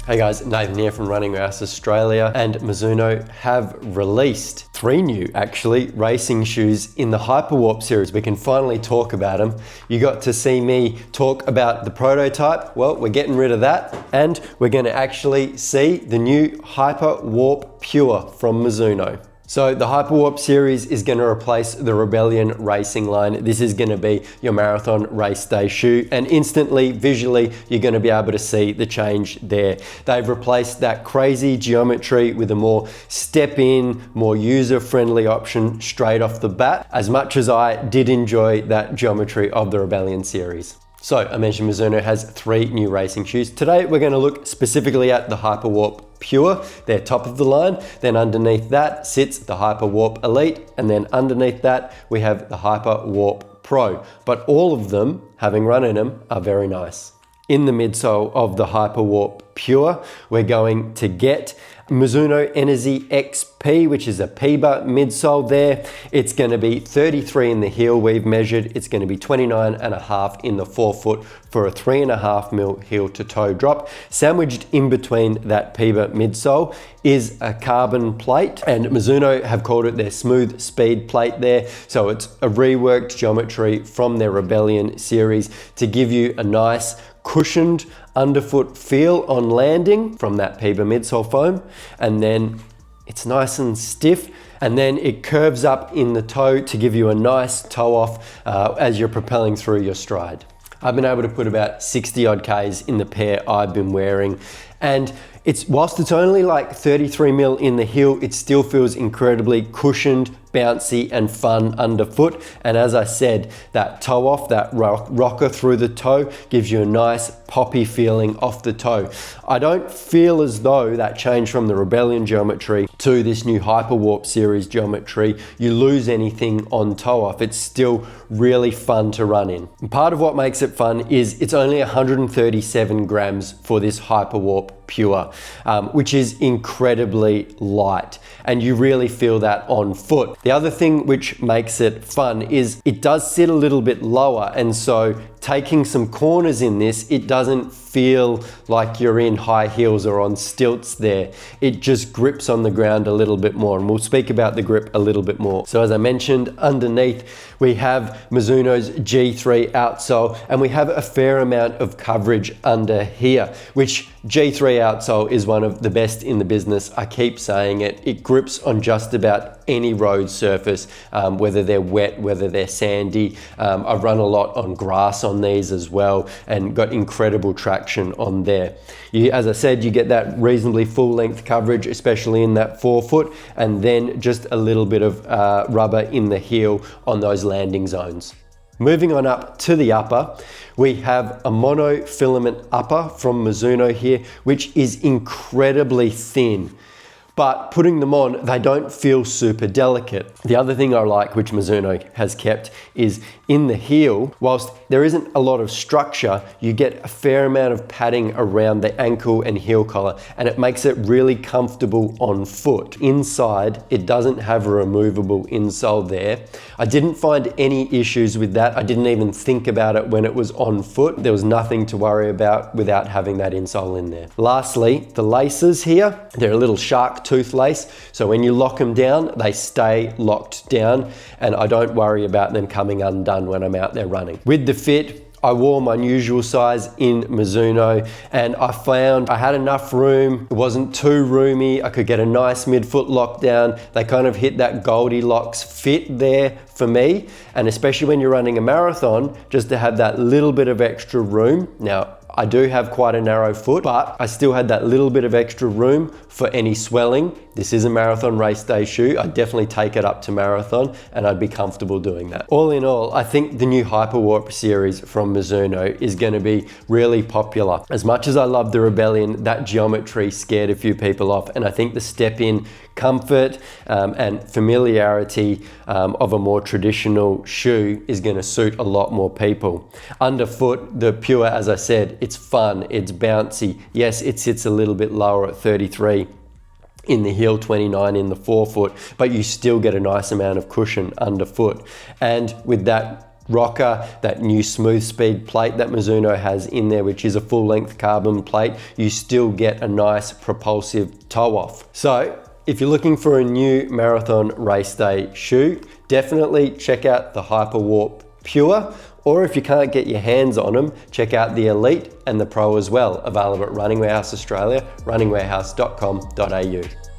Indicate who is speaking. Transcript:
Speaker 1: Hey guys, Nathan here from Running House Australia, and Mizuno have released 3 new racing shoes in the Hyperwarp series. We can finally talk about them. You got to see me talk about the prototype. Well, we're getting rid of that, and we're going to actually see the new Hyperwarp Pure from Mizuno. So the Hyperwarp series is going to replace the Rebellion racing line. This is going to be your marathon race day shoe, and instantly, visually, you're going to be able to see the change there. They've replaced that crazy geometry with a more step-in, more user-friendly option straight off the bat, as much as I did enjoy that geometry of the Rebellion series. So I mentioned Mizuno has 3 new racing shoes. Today we're going to look specifically at the Hyperwarp Pure, they're top of the line. Then underneath that sits the Hyperwarp Elite, and then underneath that we have the Hyperwarp Pro. But all of them, having run in them, are very nice. In the midsole of the Hyperwarp Pure, we're going to get Mizuno Energy XP, which is a PIBA midsole there. It's going to be 33 in the heel we've measured. It's going to be 29.5 in the forefoot for a 3.5 mil heel to toe drop. Sandwiched in between that PIBA midsole is a carbon plate, and Mizuno have called it their smooth speed plate there. So it's a reworked geometry from their Rebellion series to give you a nice cushioned underfoot feel on landing from that PIBA midsole foam, and then it's nice and stiff, and then it curves up in the toe to give you a nice toe off as you're propelling through your stride. I've been able to put about 60 odd Ks in the pair I've been wearing, and whilst it's only like 33 mil in the heel, it still feels incredibly cushioned, bouncy and fun underfoot. And as I said, that toe off, that rocker through the toe gives you a nice poppy feeling off the toe. I don't feel as though that change from the Rebellion geometry to this new Hyperwarp series geometry, you lose anything on toe off. It's still really fun to run in. And part of what makes it fun is it's only 137 grams for this Hyperwarp Pure, which is incredibly light, and you really feel that on foot. The other thing which makes it fun is it does sit a little bit lower, and so taking some corners in this, it doesn't feel like you're in high heels or on stilts there. It just grips on the ground a little bit more, and we'll speak about the grip a little bit more. So as I mentioned, underneath we have Mizuno's G3 outsole, and we have a fair amount of coverage under here, which G3 outsole is one of the best in the business. I keep saying it. It grips on just about any road surface, whether they're wet, whether they're sandy. I've run a lot on grass on these as well, and got incredible traction on there. As I said, you get that reasonably full length coverage, especially in that forefoot, and then just a little bit of rubber in the heel on those landing zones. Moving on up to the upper, we have a monofilament upper from Mizuno here, which is incredibly thin. But putting them on, they don't feel super delicate. The other thing I like, which Mizuno has kept, is in the heel, whilst there isn't a lot of structure, you get a fair amount of padding around the ankle and heel collar, and it makes it really comfortable on foot. Inside, it doesn't have a removable insole there. I didn't find any issues with that. I didn't even think about it when it was on foot. There was nothing to worry about without having that insole in there. Lastly, the laces here, they're a little shark tooth lace, so when you lock them down, they stay locked down, and I don't worry about them coming undone when I'm out there running. With the fit, I wore my usual size in Mizuno, and I found I had enough room. It wasn't too roomy. I could get a nice midfoot lockdown. They kind of hit that Goldilocks fit there for me, and especially when you're running a marathon, just to have that little bit of extra room. Now, I do have quite a narrow foot, but I still had that little bit of extra room for any swelling. This is a marathon race day shoe. I'd definitely take it up to marathon, and I'd be comfortable doing that. All in all, I think the new Hyperwarp series from Mizuno is going to be really popular. As much as I love the Rebellion, that geometry scared a few people off, and I think the step-in comfort and familiarity of a more traditional shoe is going to suit a lot more people. Underfoot, the Pure, as I said, it's fun, it's bouncy. Yes, it sits a little bit lower at 33 in the heel, 29 in the forefoot, but you still get a nice amount of cushion underfoot. And with that rocker, that new smooth speed plate that Mizuno has in there, which is a full length carbon plate, you still get a nice propulsive toe off. So if you're looking for a new marathon race day shoe, definitely check out the Hyperwarp Pure, or if you can't get your hands on them, check out the Elite and the Pro as well, available at Running Warehouse Australia, runningwarehouse.com.au.